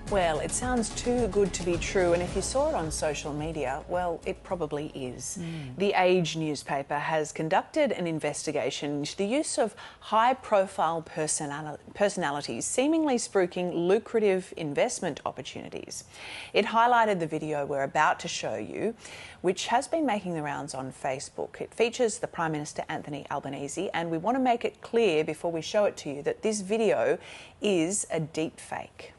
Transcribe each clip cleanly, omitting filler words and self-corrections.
Well, it sounds too good to be true, and if you saw it on social media, well, it probably is. The Age newspaper has conducted an investigation into the use of high-profile personalities seemingly spruiking lucrative investment opportunities. It highlighted the video we're about to show you, which has been making the rounds on Facebook. It features the Prime Minister Anthony Albanese, and we want to make it clear before we show it to you that this video is a deep fake.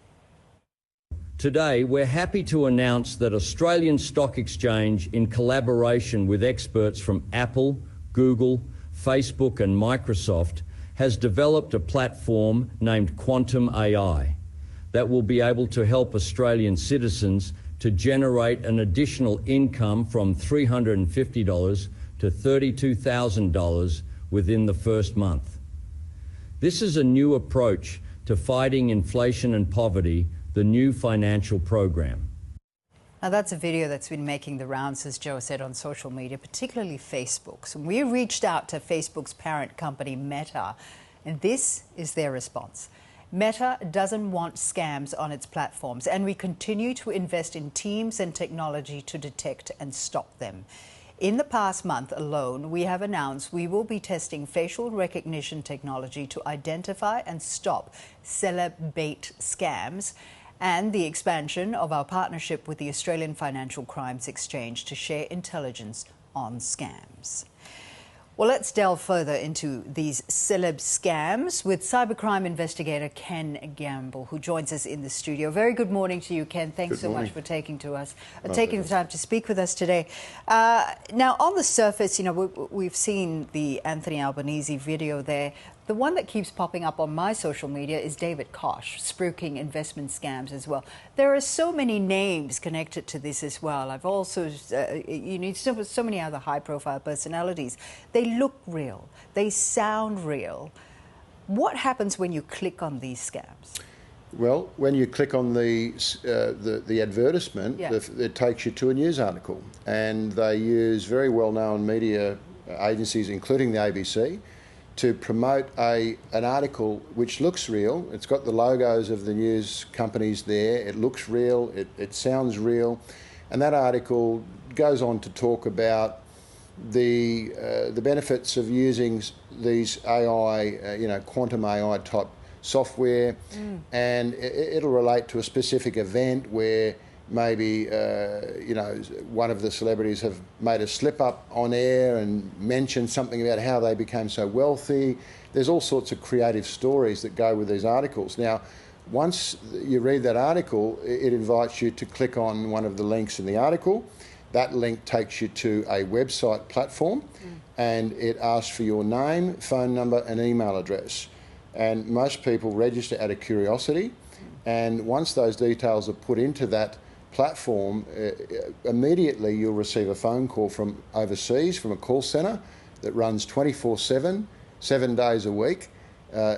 Today, we're happy to announce that Australian Stock Exchange, in collaboration with experts from Apple, Google, Facebook and Microsoft, has developed a platform named Quantum AI that will be able to help Australian citizens to generate an additional income from $350 to $32,000 within the first month. This is a new approach to fighting inflation and poverty, the new financial program. Now, that's a video that's been making the rounds, as Joe said, on social media, particularly Facebook. So we reached out to Facebook's parent company, Meta, and this is their response. Meta doesn't want scams on its platforms, and we continue to invest in teams and technology to detect and stop them. In the past month alone, we have announced we will be testing facial recognition technology to identify and stop celeb bait scams, and the expansion of our partnership with the Australian Financial Crimes Exchange to share intelligence on scams. Well, let's delve further into these celeb scams with cybercrime investigator Ken Gamble, who joins us in the studio. Very good morning to you, Ken. Thanks so much for taking the time to speak with us today. Now, on the surface, you know, we've seen the Anthony Albanese video there. The one that keeps popping up on my social media is David Koch, spruiking investment scams as well. There are so many names connected to this as well. I've also, so many other high-profile personalities. They look real. They sound real. What happens when you click on these scams? Well, when you click on the advertisement, it takes you to a news article, and they use very well-known media agencies, including the ABC, to promote an article which looks real. It's got the logos of the news companies there. It looks real. It sounds real, and that article goes on to talk about the benefits of using these AI, quantum AI type software, and it'll relate to a specific event where maybe one of the celebrities have made a slip up on air and mentioned something about how they became so wealthy. There's all sorts of creative stories that go with these articles. Now, once you read that article, it invites you to click on one of the links in the article. That link takes you to a website platform, and it asks for your name, phone number and email address. And most people register out of curiosity, and once those details are put into that platform, immediately you'll receive a phone call from overseas, from a call centre that runs 24/7, 7 days a week.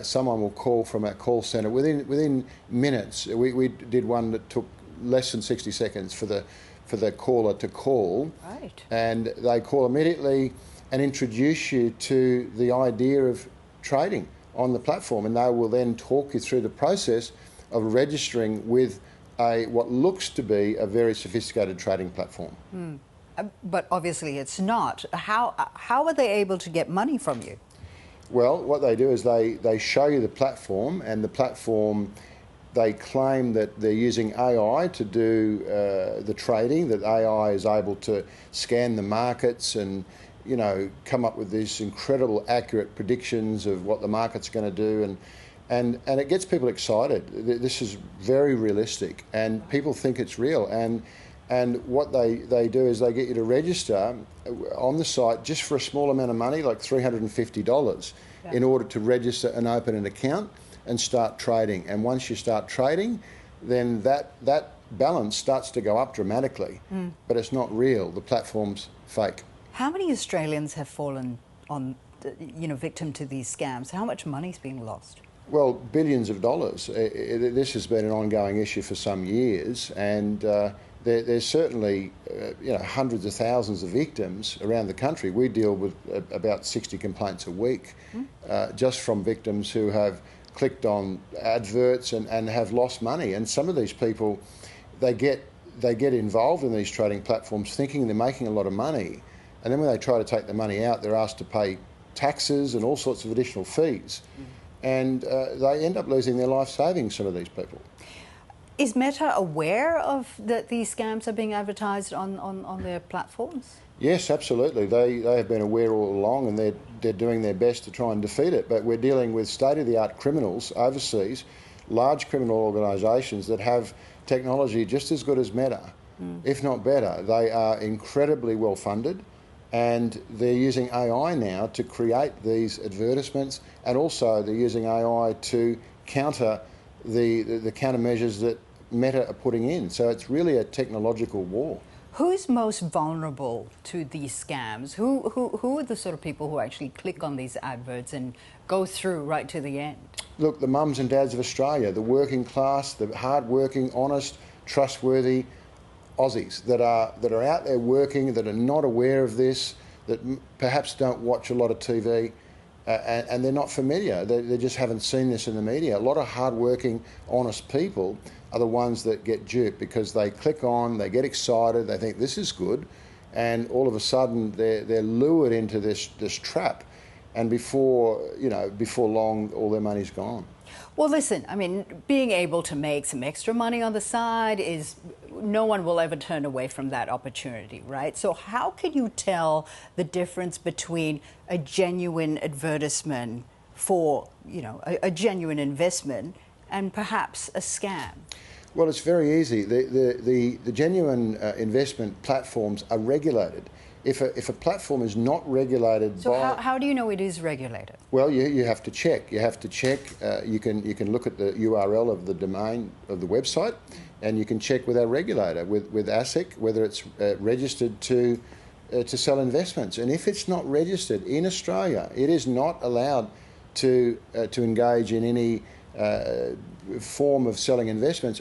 Someone will call from our call centre within minutes. We did one that took less than 60 seconds for the caller to call. Right. And they call immediately and introduce you to the idea of trading on the platform, and they will then talk you through the process of registering with what looks to be a very sophisticated trading platform. But obviously it's not. How are they able to get money from you? Well, what they do is they show you the platform, and the platform, they claim that they're using AI to do the trading, that AI is able to scan the markets and come up with these incredible accurate predictions of what the market's going to do, and it gets people excited. This is very realistic, and people think it's real. And what they do is they get you to register on the site just for a small amount of money, like $350, in order to register and open an account and start trading. And once you start trading, then that balance starts to go up dramatically. But it's not real. The platform's fake. How many Australians have fallen on, victim to these scams? How much money's been lost? Well, billions of dollars. This has been an ongoing issue for some years, and there's certainly hundreds of thousands of victims around the country. We deal with about 60 complaints a week, just from victims who have clicked on adverts and have lost money. And some of these people, they get involved in these trading platforms thinking they're making a lot of money, and then when they try to take the money out, they're asked to pay taxes and all sorts of additional fees, and they end up losing their life savings, some of these people. Is Meta aware of that these scams are being advertised on their platforms? Yes, absolutely. They have been aware all along, and they're doing their best to try and defeat it. But we're dealing with state-of-the-art criminals overseas, large criminal organisations that have technology just as good as Meta, if not better. They are incredibly well funded, and they're using AI now to create these advertisements, and also they're using AI to counter the countermeasures that Meta are putting in. So it's really a technological war. Who's most vulnerable to these scams? Who are the sort of people who actually click on these adverts and go through right to the end? Look, the mums and dads of Australia, the working class, the hard-working, honest, trustworthy Aussies that are out there working, that are not aware of this, that perhaps don't watch a lot of TV, and they're not familiar. They just haven't seen this in the media. A lot of hard-working, honest people are the ones that get duped because they click on, they get excited, they think this is good, and all of a sudden they're lured into this trap, and before long, all their money's gone. Well, listen, I mean, being able to make some extra money on the side is, no one will ever turn away from that opportunity, right? So how can you tell the difference between a genuine advertisement for, a genuine investment and perhaps a scam? Well, it's very easy. The genuine investment platforms are regulated. If a platform is not regulated so by... how do you know it is regulated? Well, you have to check. You have to check. You can look at the URL of the domain of the website, and you can check with our regulator, with ASIC, whether it's registered to sell investments. And if it's not registered in Australia, it is not allowed to engage in any form of selling investments.